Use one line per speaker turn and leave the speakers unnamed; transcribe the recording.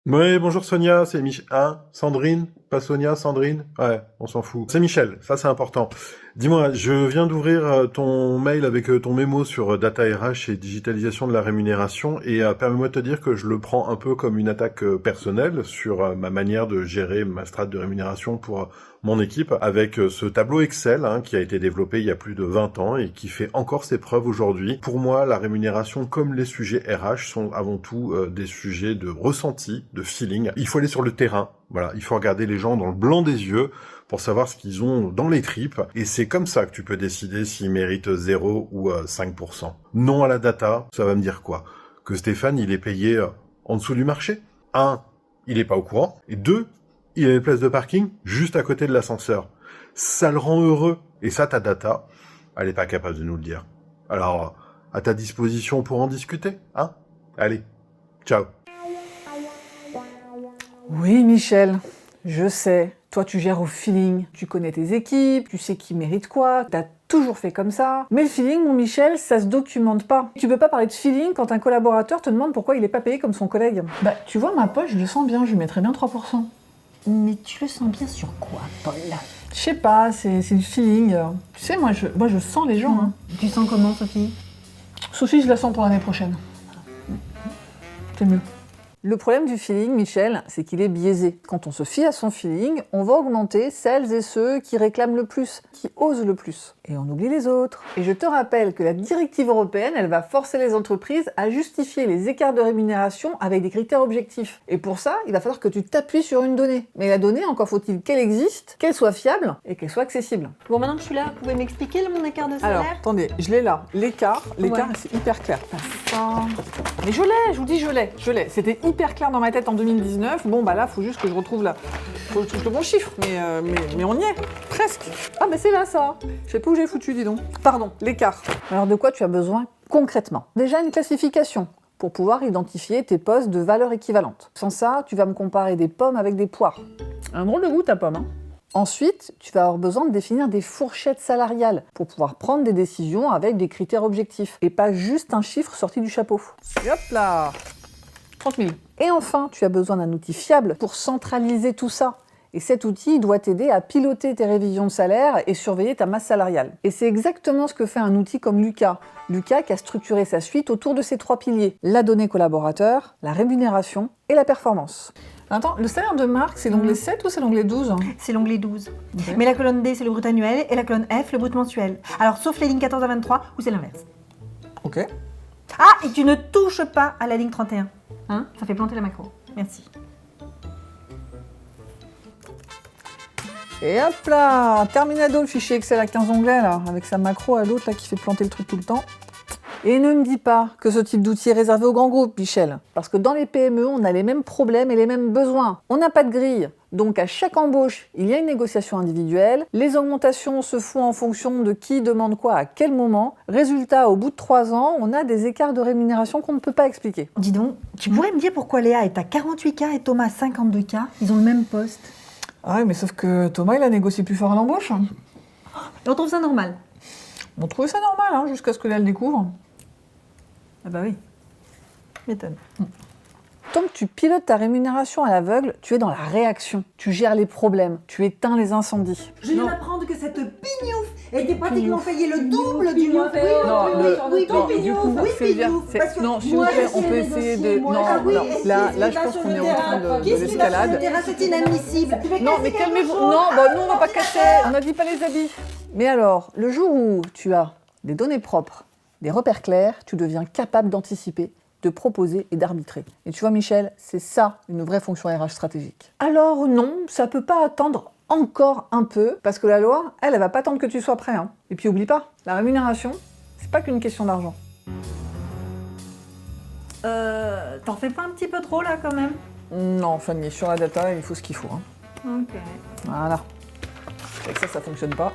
Ouais, bonjour Sonia, c'est Michel. Hein? Sandrine? Pas Sonia, Sandrine? Ouais, on s'en fout. C'est Michel, ça c'est important. Dis-moi, je viens d'ouvrir ton mail avec ton mémo sur Data RH et digitalisation de la rémunération et permets-moi de te dire que je le prends un peu comme une attaque personnelle sur ma manière de gérer ma strate de rémunération pour mon équipe avec ce tableau Excel qui a été développé il y a plus de 20 ans et qui fait encore ses preuves aujourd'hui. Pour moi, la rémunération comme les sujets RH sont avant tout des sujets de ressenti, de feeling. Il faut aller sur le terrain, voilà, il faut regarder les gens dans le blanc des yeux pour savoir ce qu'ils ont dans les tripes, et c'est comme ça que tu peux décider s'ils méritent 0 ou 5%. Non à la data, ça va me dire quoi? Que Stéphane, il est payé en dessous du marché? Un, il est pas au courant, et deux, il a une place de parking juste à côté de l'ascenseur. Ça le rend heureux, et ça, ta data, elle est pas capable de nous le dire. Alors, à ta disposition pour en discuter, hein? Allez, ciao.
Oui, Michel, je sais. Toi, tu gères au feeling. Tu connais tes équipes, tu sais qui mérite quoi, t'as toujours fait comme ça. Mais le feeling, mon Michel, ça se documente pas. Tu peux pas parler de feeling quand un collaborateur te demande pourquoi il est pas payé comme son collègue. Bah, tu vois, ma poche, je le sens bien, je lui mettrais bien 3%.
Mais tu le sens bien sur quoi, Paul?
Je sais pas, c'est du feeling. Tu sais, moi, je sens les gens. Hein.
Tu sens comment, Sophie?
Sophie, je la sens pour l'année prochaine. C'est mieux. Le problème du feeling, Michel, c'est qu'il est biaisé. Quand on se fie à son feeling, on va augmenter celles et ceux qui réclament le plus, qui osent le plus. Et on oublie les autres. Et je te rappelle que la directive européenne, elle va forcer les entreprises à justifier les écarts de rémunération avec des critères objectifs. Et pour ça, il va falloir que tu t'appuies sur une donnée. Mais la donnée, encore faut-il qu'elle existe, qu'elle soit fiable et qu'elle soit accessible.
Bon, maintenant que je suis là, vous pouvez m'expliquer mon écart de salaire?
Alors, attendez, je l'ai là. L'écart,
Ouais.
c'est hyper clair. Ça. Mais je l'ai, je vous dis je l'ai. C'était hyper clair dans ma tête en 2019. Bon, bah là, faut juste que je retrouve faut que je trouve le bon chiffre. Mais on y est, presque. Ah, mais c'est là, ça. Je sais pas où j'ai foutu, dis donc. Pardon, l'écart. Alors, de quoi tu as besoin concrètement? Déjà, une classification pour pouvoir identifier tes postes de valeur équivalente. Sans ça, tu vas me comparer des pommes avec des poires. Un drôle de goût, ta pomme, hein. Ensuite, tu vas avoir besoin de définir des fourchettes salariales pour pouvoir prendre des décisions avec des critères objectifs et pas juste un chiffre sorti du chapeau. Et hop là, 30 000. Et enfin, tu as besoin d'un outil fiable pour centraliser tout ça. Et cet outil doit t'aider à piloter tes révisions de salaire et surveiller ta masse salariale. Et c'est exactement ce que fait un outil comme Lucas. Lucas qui a structuré sa suite autour de ces 3 piliers. La donnée collaborateur, la rémunération et la performance. Attends, le salaire de Marc, c'est l'onglet 7 ou c'est l'onglet 12?
C'est l'onglet 12.
Ok.
Mais la colonne D, c'est le brut annuel, et la colonne F, le brut mensuel. Alors, sauf les lignes 14 à 23, où c'est l'inverse.
Ok.
Ah, et tu ne touches pas à la ligne 31. Hein? Ça fait planter la macro. Merci.
Et hop là, terminado le fichier Excel à 15 onglets là, avec sa macro à l'autre là qui fait planter le truc tout le temps. Et ne me dis pas que ce type d'outil est réservé aux grands groupes, Michel. Parce que dans les PME, on a les mêmes problèmes et les mêmes besoins. On n'a pas de grille. Donc à chaque embauche, il y a une négociation individuelle. Les augmentations se font en fonction de qui demande quoi à quel moment. Résultat, au bout de 3 ans, on a des écarts de rémunération qu'on ne peut pas expliquer.
Dis donc, tu pourrais me dire pourquoi Léa est à 48K et Thomas à 52K? Ils ont le même poste.
Ah ouais, mais sauf que Thomas, il a négocié plus fort à l'embauche.
Et on trouve ça normal?
On trouvait ça normal, hein, jusqu'à ce que là, elle découvre.
Ah bah oui. M'étonne.
Tant que tu pilotes ta rémunération à l'aveugle, tu es dans la réaction. Tu gères les problèmes, tu éteins les incendies.
Je viens d'apprendre que cette pignouf était pratiquement payée le double du mois.
Du coup, Sylvia, non, s'il vous plaît, on peut essayer de... Non, non, là, je pense qu'on est en train de l'escalade.
C'est inadmissible.
Non, mais calmez-vous. Non, bah, nous, on va pas casser. On n'a dit pas les habits. Mais alors, le jour où tu as des données propres, des repères clairs, tu deviens capable d'anticiper, de proposer et d'arbitrer. Et tu vois, Michel, c'est ça, une vraie fonction RH stratégique. Alors non, ça peut pas attendre encore un peu, parce que la loi, elle va pas attendre que tu sois prêt. Hein. Et puis oublie pas, la rémunération, c'est pas qu'une question d'argent.
T'en fais pas un petit peu trop là quand même?
Non, Fanny, sur la data, il faut ce qu'il faut. Hein.
Ok.
Voilà. Avec ça fonctionne pas.